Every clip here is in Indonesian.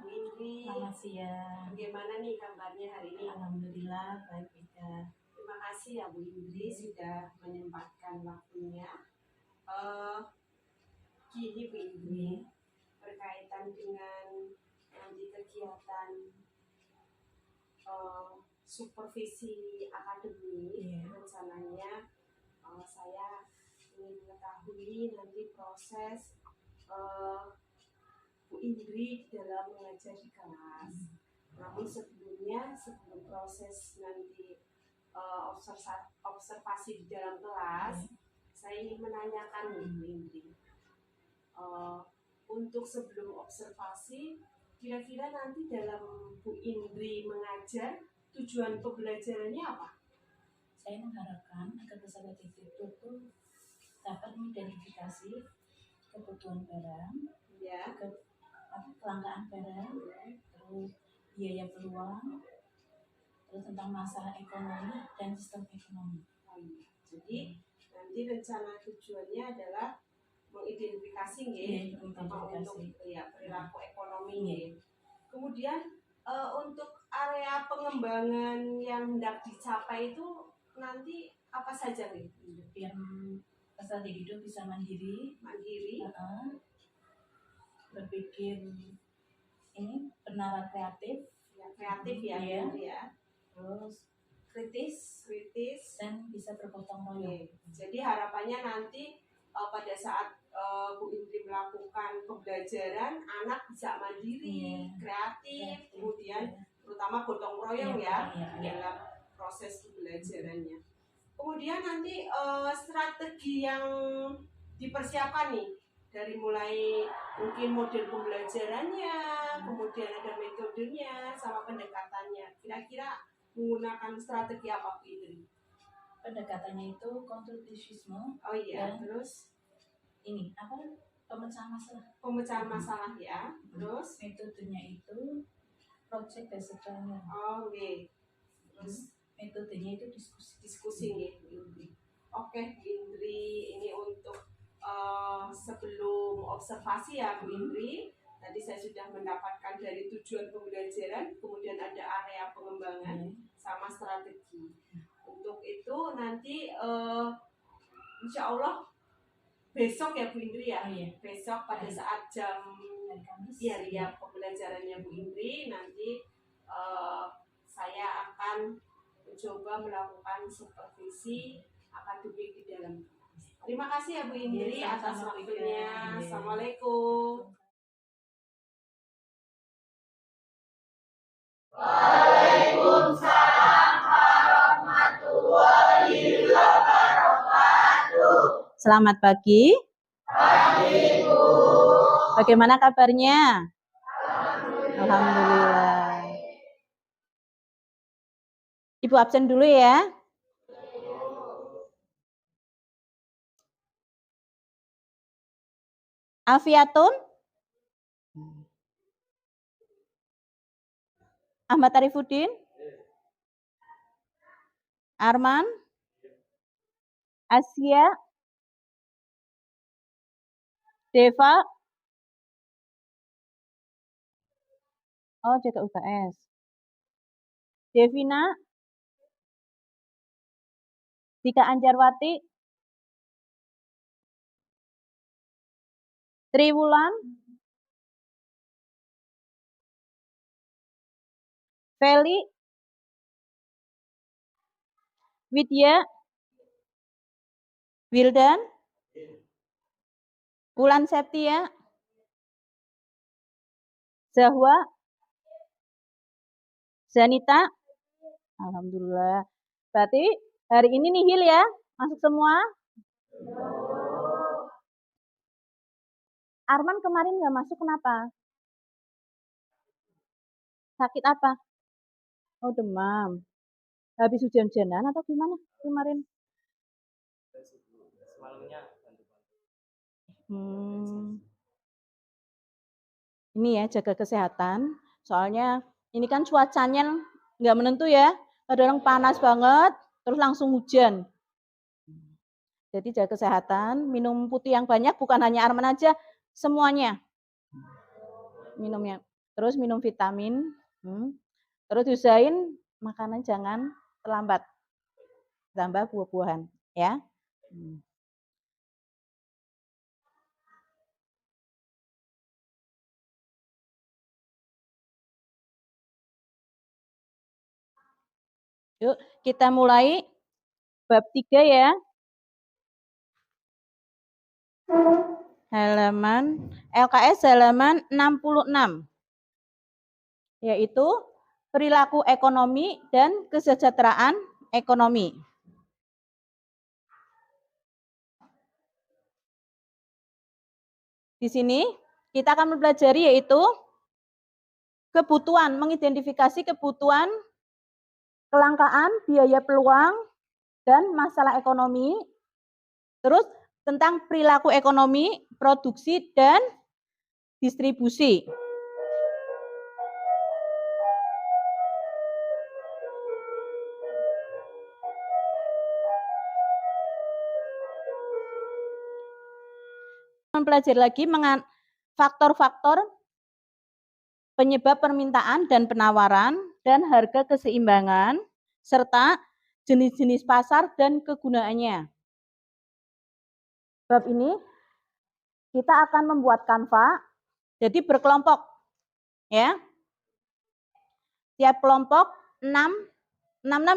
Bu Indri. Selamat siang. Bagaimana nih kabarnya hari ini? Alhamdulillah baik juga. Terima kasih ya Bu Indri sudah menyempatkan waktunya. Gini Bu Indri, berkaitan dengan nanti kegiatan supervisi akademik, rencananya saya ingin mengetahui nanti proses Bu Indri dalam mengajar di kelas. Namun sebelum proses nanti observasi di dalam kelas, saya ingin menanyakan nih Bu Indri, untuk sebelum observasi, kira-kira nanti dalam Bu Indri mengajar, tujuan pembelajarannya apa? Saya mengharapkan agar peserta didik itu dapat mengidentifikasi kebutuhan barang, kelangkaan barang, terus biaya peluang, terus tentang masalah ekonomi dan sistem ekonomi. Jadi nanti rencana tujuannya adalah mengidentifikasi untuk perilaku ekonomi. Kemudian untuk area pengembangan yang hendak dicapai itu nanti apa saja nih? Biar peserta didik itu bisa mandiri, berpikir ini bernalar kreatif, terus kritis dan bisa bergotong royong. Jadi harapannya nanti pada saat Bu Indri melakukan pembelajaran, anak bisa mandiri, kreatif, kemudian terutama gotong royong dalam proses pembelajarannya. Kemudian nanti strategi yang dipersiapkan nih, dari mulai mungkin model pembelajarannya, kemudian ada metodenya, sama pendekatannya. Kira-kira menggunakan strategi apa Bu Indri? Pendekatannya itu konstruktivisme. Terus ini apa? Pemecahan masalah ya. Terus metodenya itu project based learning. Terus metodenya itu diskusi nih Bu Indri. Oke Bu Indri, ini untuk sebelum observasi ya Bu Indri. Tadi saya sudah mendapatkan dari tujuan pembelajaran, kemudian ada area pengembangan sama strategi. Untuk itu nanti insya Allah besok ya Bu Indri ya. Besok pada saat jam pembelajarannya Bu Indri, nanti saya akan mencoba melakukan supervisi akademik di dalam kelas. Terima kasih ya Bu Indri atas waktunya. Assalamualaikum. Waalaikumsalam warahmatullahi wabarakatuh. Selamat pagi. Pagi, Bu. Bagaimana kabarnya? Alhamdulillah. Ibu absen dulu ya. Alfiatun? Ahmad Arifuddin? Arman? Asia? Deva? Oh, jaga UKS. Devina? Dika Anjarwati? Triwulan? Feli? Widya? Wildan? Wulan Septia? Zahwa? Zanita? Alhamdulillah. Berarti hari ini nihil ya? Masuk semua? Arman kemarin nggak masuk kenapa? Sakit apa? Oh, demam. Habis hujan-hujanan atau gimana kemarin? Semalamnya Ini ya, jaga kesehatan. Soalnya ini kan cuacanya nggak menentu ya. Kadang panas banget, terus langsung hujan. Jadi jaga kesehatan, minum putih yang banyak, bukan hanya Arman aja, semuanya minumnya. terus minum vitamin, terus diusahain makanan jangan terlambat, tambah buah-buahan ya. Yuk kita mulai bab 3 ya. Halaman LKS halaman 66. Yaitu perilaku ekonomi dan kesejahteraan ekonomi. Di sini kita akan mempelajari yaitu kebutuhan, mengidentifikasi kebutuhan, kelangkaan, biaya peluang, dan masalah ekonomi. Terus tentang perilaku ekonomi, produksi, dan distribusi. Mempelajari lagi faktor-faktor penyebab permintaan dan penawaran dan harga keseimbangan serta jenis-jenis pasar dan kegunaannya. Bab ini kita akan membuat kanva jadi berkelompok ya. Tiap kelompok 6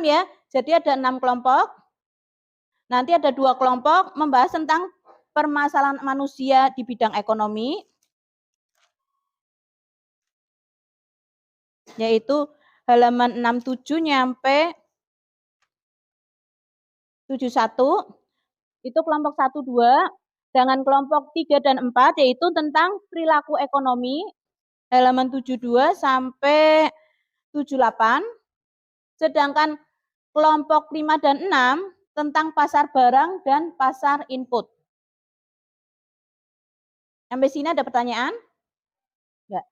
ya. Jadi ada 6 kelompok. Nanti ada 2 kelompok membahas tentang permasalahan manusia di bidang ekonomi, yaitu halaman 67 nyampe 71, itu kelompok 1, 2, dengan kelompok 3 dan 4, yaitu tentang perilaku ekonomi, halaman 72 sampai 78, sedangkan kelompok 5 dan 6 tentang pasar barang dan pasar input. Sampai sini ada pertanyaan? Enggak.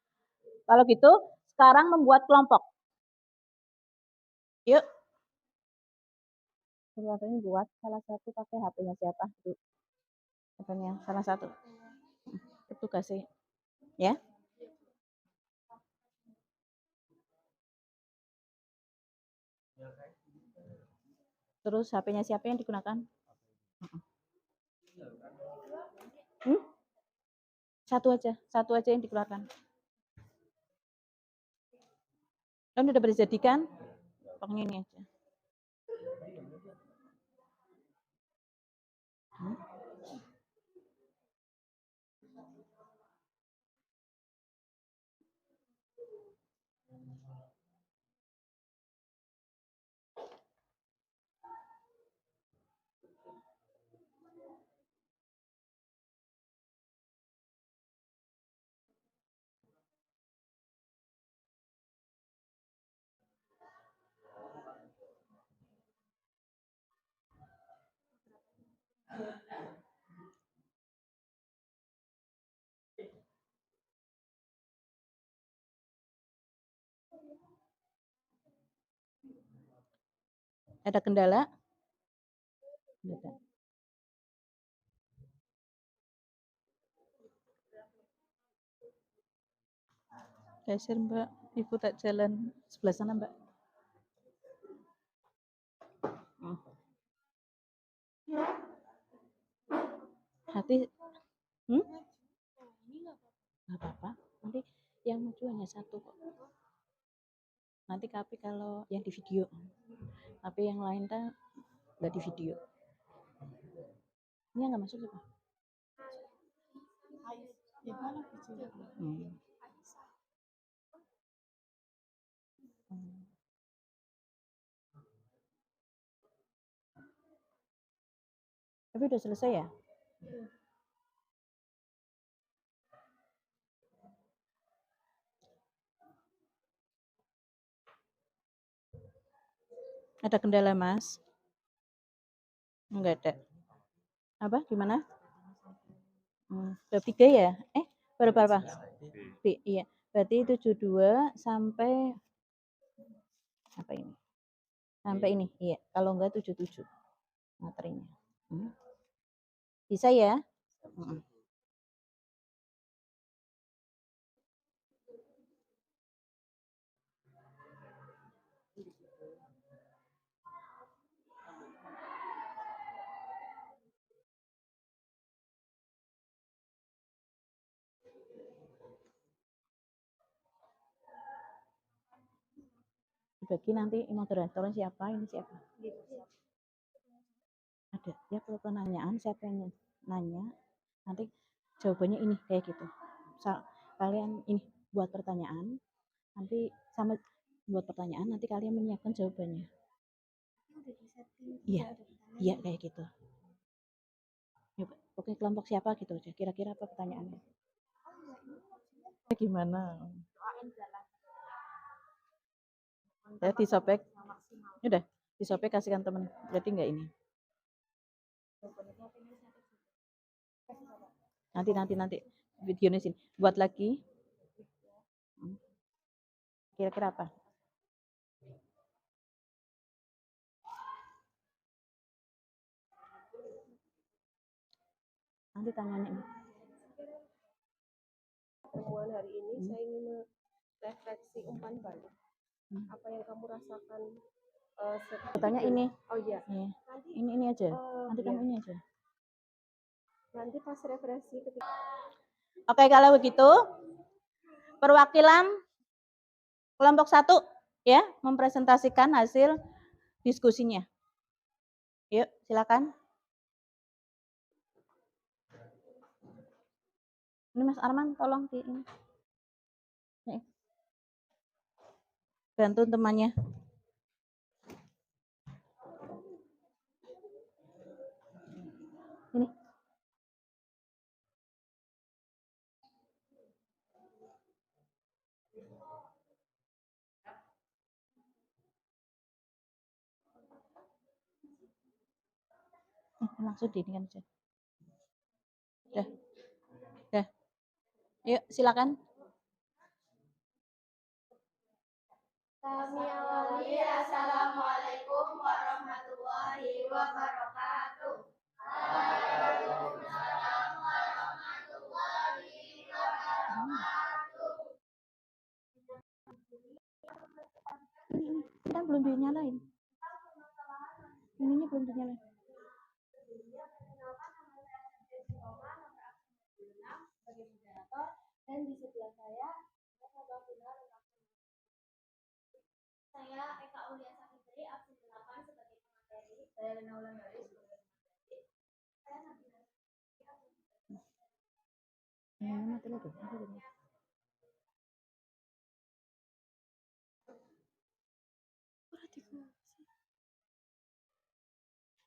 Kalau gitu, sekarang membuat kelompok. Yuk. Ini buat salah satu pakai HP-nya siapa? HP-nya salah satu. Petugas sih. Ya. Terus HP-nya siapa yang digunakan? Satu aja yang dikeluarkan. Kan udah dijadikan? Pakai ini aja. Ada kendala? Tidak. Geser Mbak, Ibu tak jalan sebelah sana Mbak. Hati, nggak apa-apa. Nanti yang maju hanya satu kok. Nanti tapi kalau yang di video, tapi yang lain kan nggak di video. Ini nggak masuk juga. Tapi udah selesai ya? Ada kendala Mas? Enggak ada. Apa? Gimana? Bab 3 ya? Berapa? Iya. Berarti 72 sampai apa ini? Sampai ini. Iya. Kalau enggak 77 materinya. Bisa ya? Dibagi nanti moderatornya siapa, ini siapa? Ada ya pertanyaan, siapa yang nanya, nanti jawabannya ini kayak gitu. Kalian ini buat pertanyaan, nanti sama buat pertanyaan, nanti kalian menyiapkan jawabannya. Iya, iya kayak gitu. Ya, oke, kelompok siapa gitu aja. Kira-kira apa pertanyaannya? Gimana? Ya, disobek. Udah, disobek kasihkan temen. Berarti enggak ini. Nanti videonya sini. Buat lagi. Kira-kira apa? Nanti tanyanya ini. Pertemuan hari ini saya ingin merefleksi umpan balik. Apa yang kamu rasakan? Tanya ini. Oh iya. Nih. Nanti Ini aja. Nanti iya. kamu ini aja. Nanti pas refleksi ketika. Oke, kalau begitu perwakilan kelompok 1 ya mempresentasikan hasil diskusinya. Yuk, silakan. Ini Mas Arman, tolong di ini. Nih. Bantu temannya. Ini. Langsung di ini kan aja. Udah. Yuk, silakan. Kami awali Assalamualaikum warahmatullahi wabarakatuh. Waalaikumsalam warahmatullahi wabarakatuh. Ini kan belum dinyalain. Ininya belum dinyalain. Dan di sebelah saya Eka Aulia Sakitri, absen 8 sebagai pemateri. Saya Lena Wulandari sebagai pemateri. Saya Nabila. Mati lagi.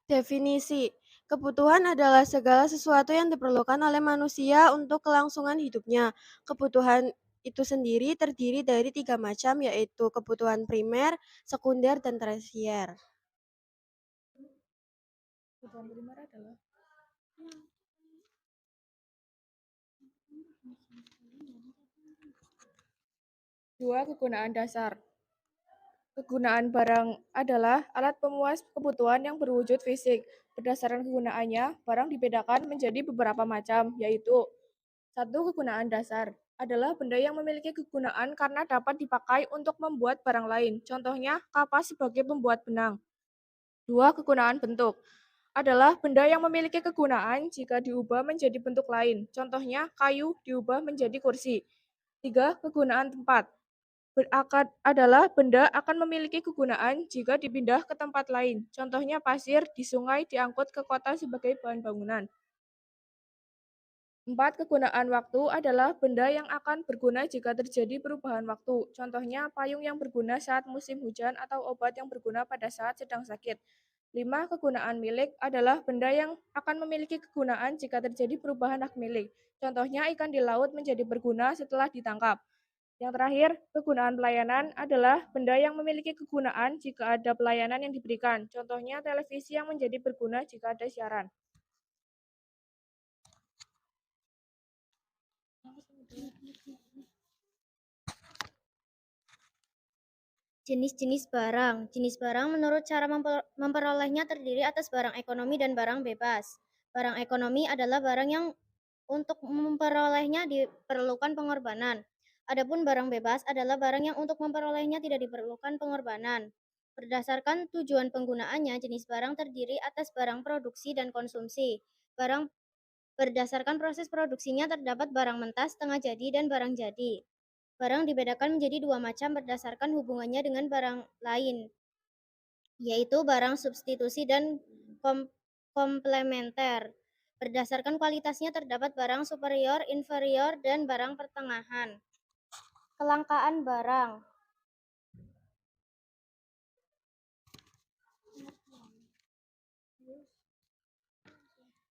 Definisi. Kebutuhan adalah segala sesuatu yang diperlukan oleh manusia untuk kelangsungan hidupnya. Kebutuhan itu sendiri terdiri dari 3 macam, yaitu kebutuhan primer, sekunder, dan tersier. Kebutuhan primer adalah dua, kegunaan dasar. Kegunaan barang adalah alat pemuas kebutuhan yang berwujud fisik. Berdasarkan kegunaannya, barang dibedakan menjadi beberapa macam, yaitu 1. Kegunaan dasar adalah benda yang memiliki kegunaan karena dapat dipakai untuk membuat barang lain. Contohnya, kapas sebagai pembuat benang. 2. Kegunaan bentuk adalah benda yang memiliki kegunaan jika diubah menjadi bentuk lain. Contohnya, kayu diubah menjadi kursi. 3. Kegunaan tempat adalah benda akan memiliki kegunaan jika dipindah ke tempat lain. Contohnya pasir di sungai diangkut ke kota sebagai bahan bangunan. 4. Kegunaan waktu adalah benda yang akan berguna jika terjadi perubahan waktu. Contohnya payung yang berguna saat musim hujan atau obat yang berguna pada saat sedang sakit. 5. Kegunaan milik adalah benda yang akan memiliki kegunaan jika terjadi perubahan hak milik. Contohnya ikan di laut menjadi berguna setelah ditangkap. Yang terakhir, kegunaan pelayanan adalah benda yang memiliki kegunaan jika ada pelayanan yang diberikan. Contohnya televisi yang menjadi berguna jika ada siaran. Jenis-jenis barang. Jenis barang menurut cara memperolehnya terdiri atas barang ekonomi dan barang bebas. Barang ekonomi adalah barang yang untuk memperolehnya diperlukan pengorbanan. Adapun barang bebas adalah barang yang untuk memperolehnya tidak diperlukan pengorbanan. Berdasarkan tujuan penggunaannya, jenis barang terdiri atas barang produksi dan konsumsi. Barang berdasarkan proses produksinya terdapat barang mentah, setengah jadi, dan barang jadi. Barang dibedakan menjadi dua macam berdasarkan hubungannya dengan barang lain, yaitu barang substitusi dan komplementer. Berdasarkan kualitasnya terdapat barang superior, inferior, dan barang pertengahan. Kelangkaan barang.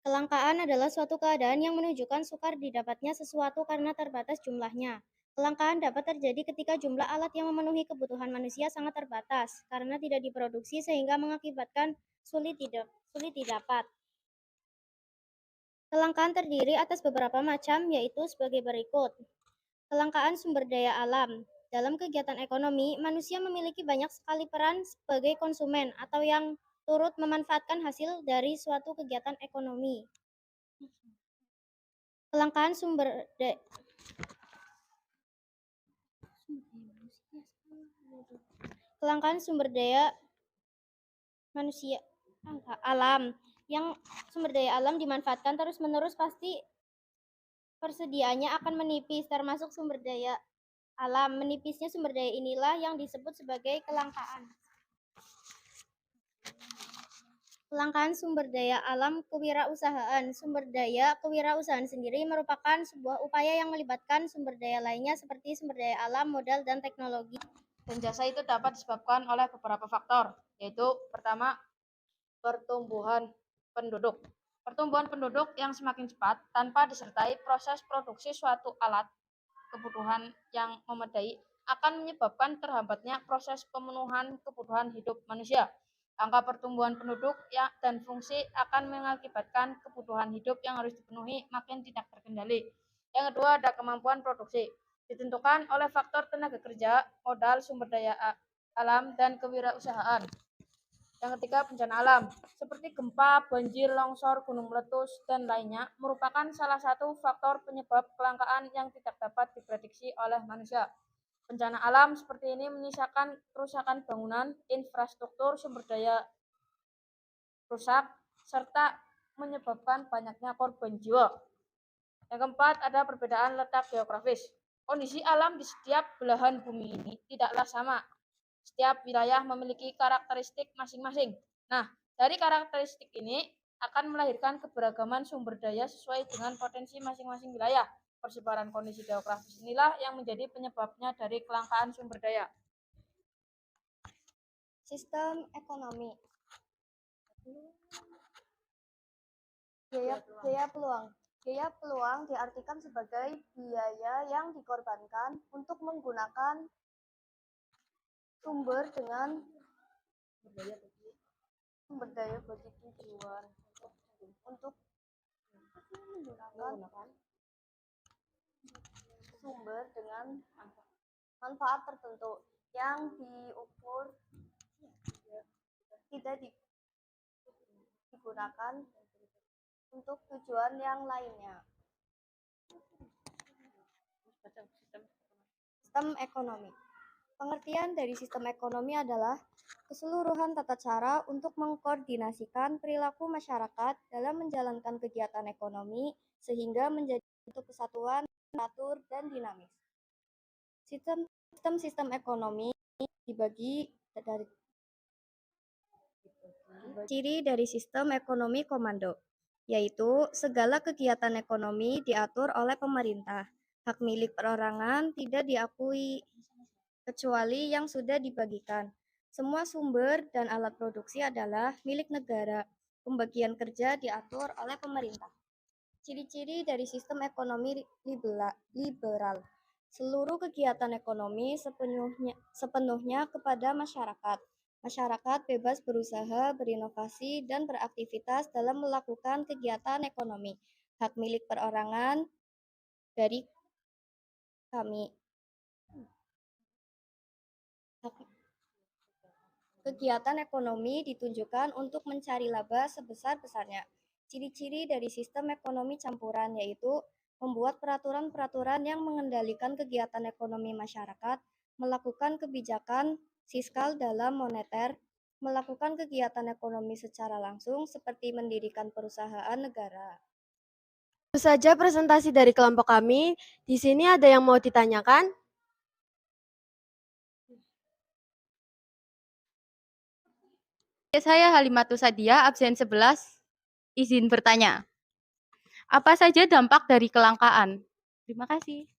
Kelangkaan adalah suatu keadaan yang menunjukkan sukar didapatnya sesuatu karena terbatas jumlahnya. Kelangkaan dapat terjadi ketika jumlah alat yang memenuhi kebutuhan manusia sangat terbatas karena tidak diproduksi sehingga mengakibatkan sulit didapat. Kelangkaan terdiri atas beberapa macam, yaitu sebagai berikut. Kelangkaan sumber daya alam. Dalam kegiatan ekonomi, manusia memiliki banyak sekali peran sebagai konsumen atau yang turut memanfaatkan hasil dari suatu kegiatan ekonomi. Kelangkaan sumber daya manusia alam. Yang sumber daya alam dimanfaatkan terus-menerus, pasti persediaannya akan menipis, termasuk sumber daya alam. Menipisnya sumber daya inilah yang disebut sebagai kelangkaan. Kelangkaan sumber daya alam kewirausahaan. Sumber daya kewirausahaan sendiri merupakan sebuah upaya yang melibatkan sumber daya lainnya seperti sumber daya alam, modal, dan teknologi. Dan jasa itu dapat disebabkan oleh beberapa faktor, yaitu pertama, pertumbuhan penduduk. Pertumbuhan penduduk yang semakin cepat tanpa disertai proses produksi suatu alat kebutuhan yang memadai akan menyebabkan terhambatnya proses pemenuhan kebutuhan hidup manusia. Angka pertumbuhan penduduk dan fungsi akan mengakibatkan kebutuhan hidup yang harus dipenuhi makin tidak terkendali. Yang kedua, ada kemampuan produksi. Ditentukan oleh faktor tenaga kerja, modal, sumber daya alam, dan kewirausahaan. Yang ketiga, bencana alam, seperti gempa, banjir, longsor, gunung meletus, dan lainnya, merupakan salah satu faktor penyebab kelangkaan yang tidak dapat diprediksi oleh manusia. Bencana alam seperti ini menyisakan kerusakan bangunan, infrastruktur, sumber daya rusak, serta menyebabkan banyaknya korban jiwa. Yang keempat, ada perbedaan letak geografis. Kondisi alam di setiap belahan bumi ini tidaklah sama. Setiap wilayah memiliki karakteristik masing-masing. Nah, dari karakteristik ini akan melahirkan keberagaman sumber daya sesuai dengan potensi masing-masing wilayah. Persebaran kondisi geografis inilah yang menjadi penyebabnya dari kelangkaan sumber daya. Sistem ekonomi. Biaya peluang. Biaya peluang diartikan sebagai biaya yang dikorbankan untuk menggunakan sumber daya bagi tujuan untuk menggunakan sumber dengan manfaat tertentu yang diukur tidak digunakan untuk tujuan yang lainnya. Sistem ekonomi. Pengertian dari sistem ekonomi adalah keseluruhan tata cara untuk mengkoordinasikan perilaku masyarakat dalam menjalankan kegiatan ekonomi sehingga menjadi suatu kesatuan, teratur, dan dinamis. Sistem ekonomi dibagi dari ciri dari sistem ekonomi komando, yaitu segala kegiatan ekonomi diatur oleh pemerintah. Hak milik perorangan tidak diakui kecuali yang sudah dibagikan. Semua sumber dan alat produksi adalah milik negara. Pembagian kerja diatur oleh pemerintah. Ciri-ciri dari sistem ekonomi liberal. Seluruh kegiatan ekonomi sepenuhnya kepada masyarakat. Masyarakat bebas berusaha, berinovasi, dan beraktivitas dalam melakukan kegiatan ekonomi. Hak milik perorangan dari kami. Kegiatan ekonomi ditunjukkan untuk mencari laba sebesar-besarnya. Ciri-ciri dari sistem ekonomi campuran yaitu membuat peraturan-peraturan yang mengendalikan kegiatan ekonomi masyarakat, melakukan kebijakan fiskal dalam moneter, melakukan kegiatan ekonomi secara langsung seperti mendirikan perusahaan negara. Itu saja presentasi dari kelompok kami. Di sini ada yang mau ditanyakan? Saya Halimatus Sadia, absen 11. Izin bertanya. Apa saja dampak dari kelangkaan? Terima kasih.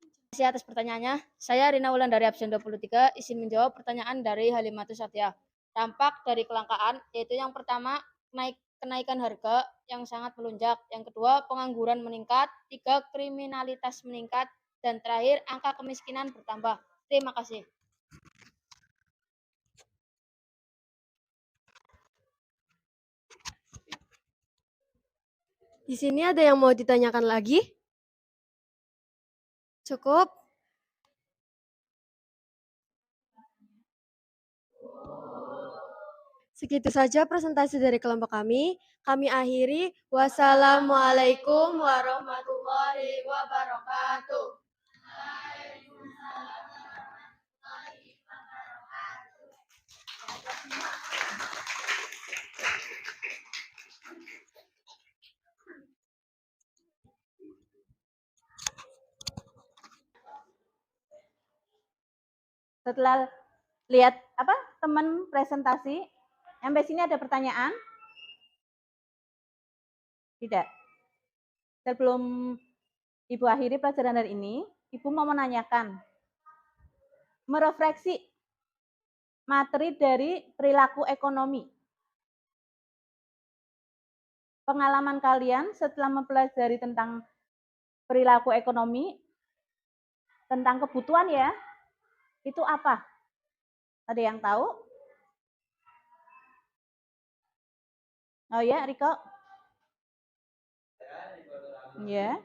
Terima kasih atas pertanyaannya. Saya Rina Wulan dari absen 23, izin menjawab pertanyaan dari Halimatus Satya. Dampak dari kelangkaan yaitu yang pertama kenaikan harga yang sangat melonjak, yang kedua pengangguran meningkat, tiga kriminalitas meningkat, dan terakhir angka kemiskinan bertambah. Terima kasih. Di sini ada yang mau ditanyakan lagi? Cukup? Segitu saja presentasi dari kelompok kami. Kami akhiri. Wassalamualaikum warahmatullahi wabarakatuh. Setelah lihat teman presentasi, sampai sini ada pertanyaan? Tidak. Sebelum Ibu akhiri pelajaran hari ini, Ibu mau menanyakan, merefleksi materi dari perilaku ekonomi. Pengalaman kalian setelah mempelajari tentang perilaku ekonomi, tentang kebutuhan ya, itu apa? Ada yang tahu? Oh ya, Riko? Ya.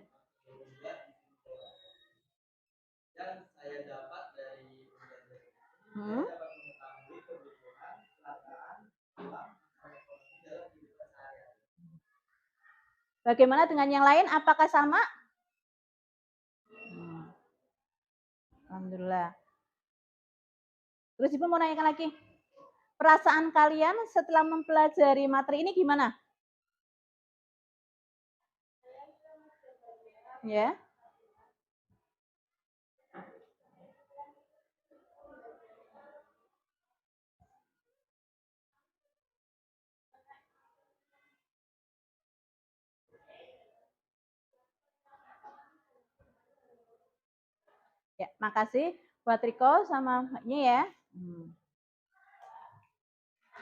Bagaimana dengan yang lain? Apakah sama? Alhamdulillah. Terus Ibu mau nanyakan lagi. Perasaan kalian setelah mempelajari materi ini gimana? Ya. Ya, makasih buat Riko sama Mbaknya ya.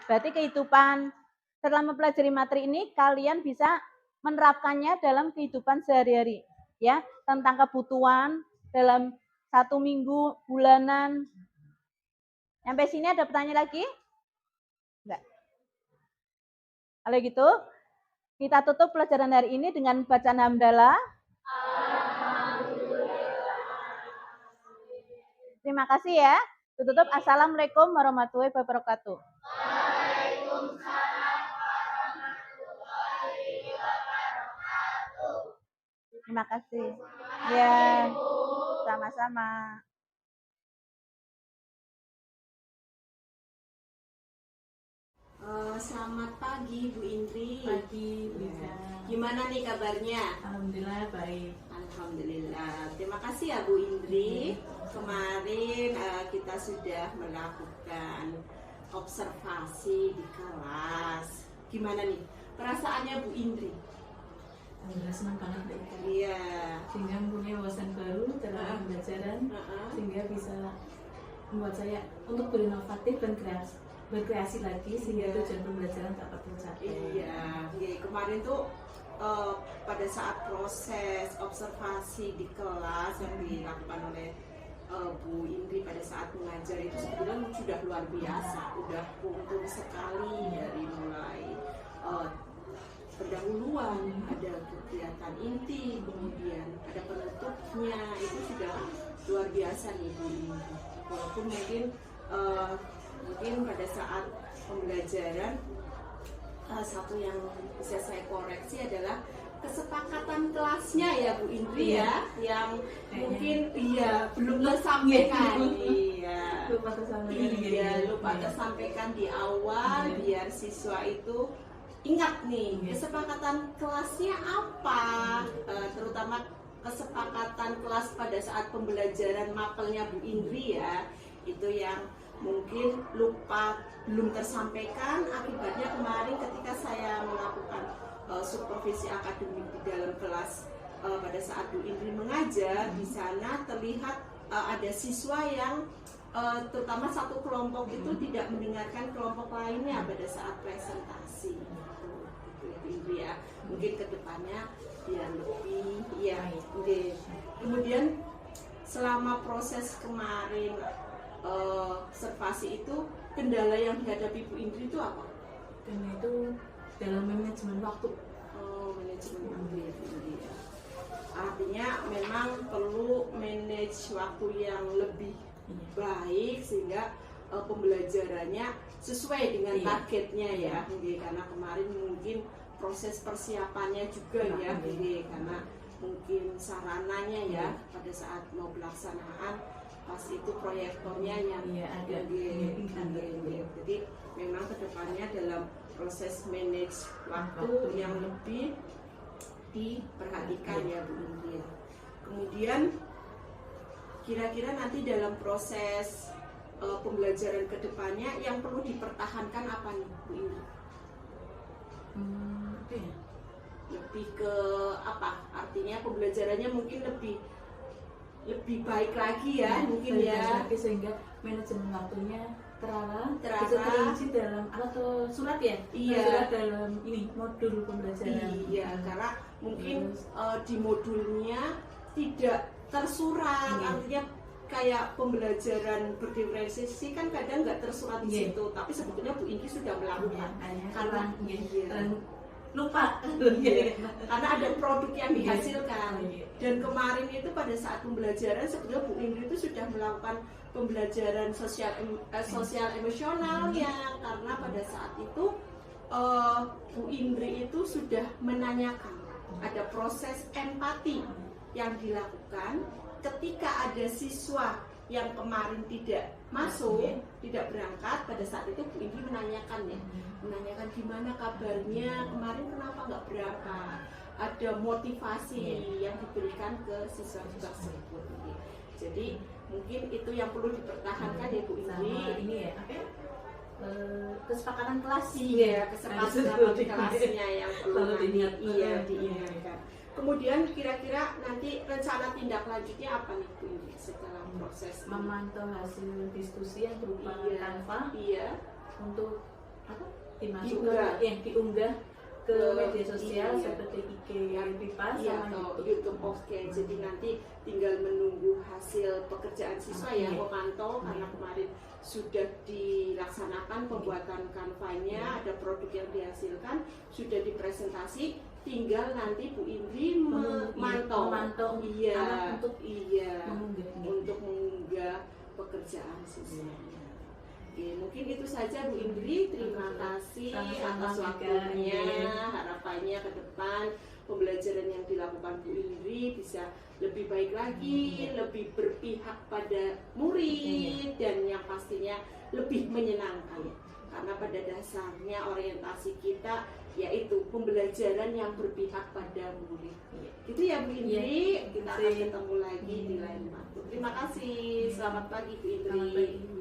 Berarti kehidupan setelah mempelajari materi ini kalian bisa menerapkannya dalam kehidupan sehari-hari ya, tentang kebutuhan dalam 1 minggu, bulanan. Sampai sini ada pertanyaan lagi? Enggak. Kalau gitu, kita tutup pelajaran hari ini dengan bacaan hamdalah. Terima kasih ya. Tutup. Assalamualaikum warahmatullahi wabarakatuh. Waalaikumsalam warahmatullahi wabarakatuh. Terima kasih. Ya, sama-sama. Selamat pagi Bu Indri. Pagi, Bu Ika. Gimana nih kabarnya? Alhamdulillah baik. Alhamdulillah. Terima kasih ya Bu Indri. Kemarin kita sudah melakukan observasi di kelas. Gimana nih perasaannya Bu Indri? Alhamdulillah senang banget Bu Ika. Iya. Sehingga mempunyai wawasan baru dalam pembelajaran, sehingga bisa membuat saya untuk berinovatif dan berkreasi lagi, sehingga tujuan pembelajaran dapat tercapai. Iya. Kemarin tuh pada saat proses observasi di kelas yang dilakukan oleh Bu Indri pada saat mengajar itu sebetulnya sudah luar biasa, udah puntung sekali dari mulai pendahuluan, ada kegiatan inti, kemudian ada penutupnya, itu sudah luar biasa nih Bu Indri. Walaupun mungkin pada saat pembelajaran satu yang bisa saya koreksi adalah kesepakatan kelasnya ya Bu Indri ya, yang mungkin belum tersampaikan. Lupa tersampaikan di awal, biar siswa itu ingat nih kesepakatan kelasnya apa, terutama kesepakatan kelas pada saat pembelajaran mapelnya Bu Indri ya, itu yang mungkin belum tersampaikan akibatnya kemarin ketika saya melakukan supervisi akademik di dalam kelas pada saat Bu Indri mengajar. Di sana terlihat ada siswa yang terutama satu kelompok itu tidak mendengarkan kelompok lainnya pada saat presentasi. Itu ya Bu Indri ya, mungkin kedepannya biar lebih ya. Kemudian selama proses kemarin observasi itu kendala yang dihadapi Bu Indri itu apa? Karena itu dalam manajemen waktu. Manajemen waktu ya Bu Indri ya. Artinya memang perlu manage waktu yang lebih baik sehingga pembelajarannya sesuai dengan targetnya ya. Karena kemarin mungkin proses persiapannya juga ya, karena mungkin sarananya ya pada saat mau pelaksanaan pas itu proyektornya yang ada jadi memang kedepannya dalam proses manage waktu yang lebih diperhatikan ya Bu Indri. Kemudian kira-kira nanti dalam proses pembelajaran kedepannya yang perlu dipertahankan apa nih Bu Indri? Lebih ke apa? Artinya pembelajarannya mungkin lebih baik lagi ya, mungkin ya. Sehingga manajemen waktunya terarah, bisa terinci dalam atau surat ya? Iya. Surat dalam ini modul pembelajaran. Iya, karena mungkin di modulnya tidak tersurat, artinya kayak pembelajaran berdiferensiasi kan kadang nggak tersurat di situ, tapi sebetulnya Bu Indri sudah melakukan karena lupa karena ada produk yang dihasilkan. Dan kemarin itu pada saat pembelajaran sebetulnya Bu Indri itu sudah melakukan pembelajaran sosial emosional ya, karena pada saat itu Bu Indri itu sudah menanyakan ada proses empati yang dilakukan ketika ada siswa yang kemarin tidak masuk, tidak berangkat. Pada saat itu Bu Indri menanyakan gimana kabarnya kemarin, kenapa nggak berangkat, ada motivasi yang diberikan ke siswa-siswa tersebut. Jadi mungkin itu yang perlu dipertahankan ya Bu Indri. Ini ya kesepakatan kelas kesepakatan kelasnya yang perlu diingatkan. Kemudian kira-kira nanti rencana tindak lanjutnya apa nih Bu Indri setelah proses memantau hasil diskusi yang berupa Canva untuk apa diunggah ke media sosial seperti IG, Pipa sama YouTube. Oke, jadi nanti tinggal menunggu hasil pekerjaan siswa ya, memantau karena kemarin sudah dilaksanakan pembuatan Canva-nya, ada produk yang dihasilkan, sudah dipresentasi, tinggal nanti Bu Indri memantau untuk mengunggah pekerjaan siswa. Oke, mungkin itu saja Bu Indri. Terima kasih atas waktunya. Harapannya ke depan pembelajaran yang dilakukan Bu Indri bisa lebih baik lagi, lebih berpihak pada murid, dan yang pastinya lebih menyenangkan. Karena pada dasarnya orientasi kita yaitu pembelajaran yang berpihak pada murid. Gitu ya Bu Indri. Kita akan ketemu lagi di lain waktu. Terima kasih. Selamat pagi Bu Indri.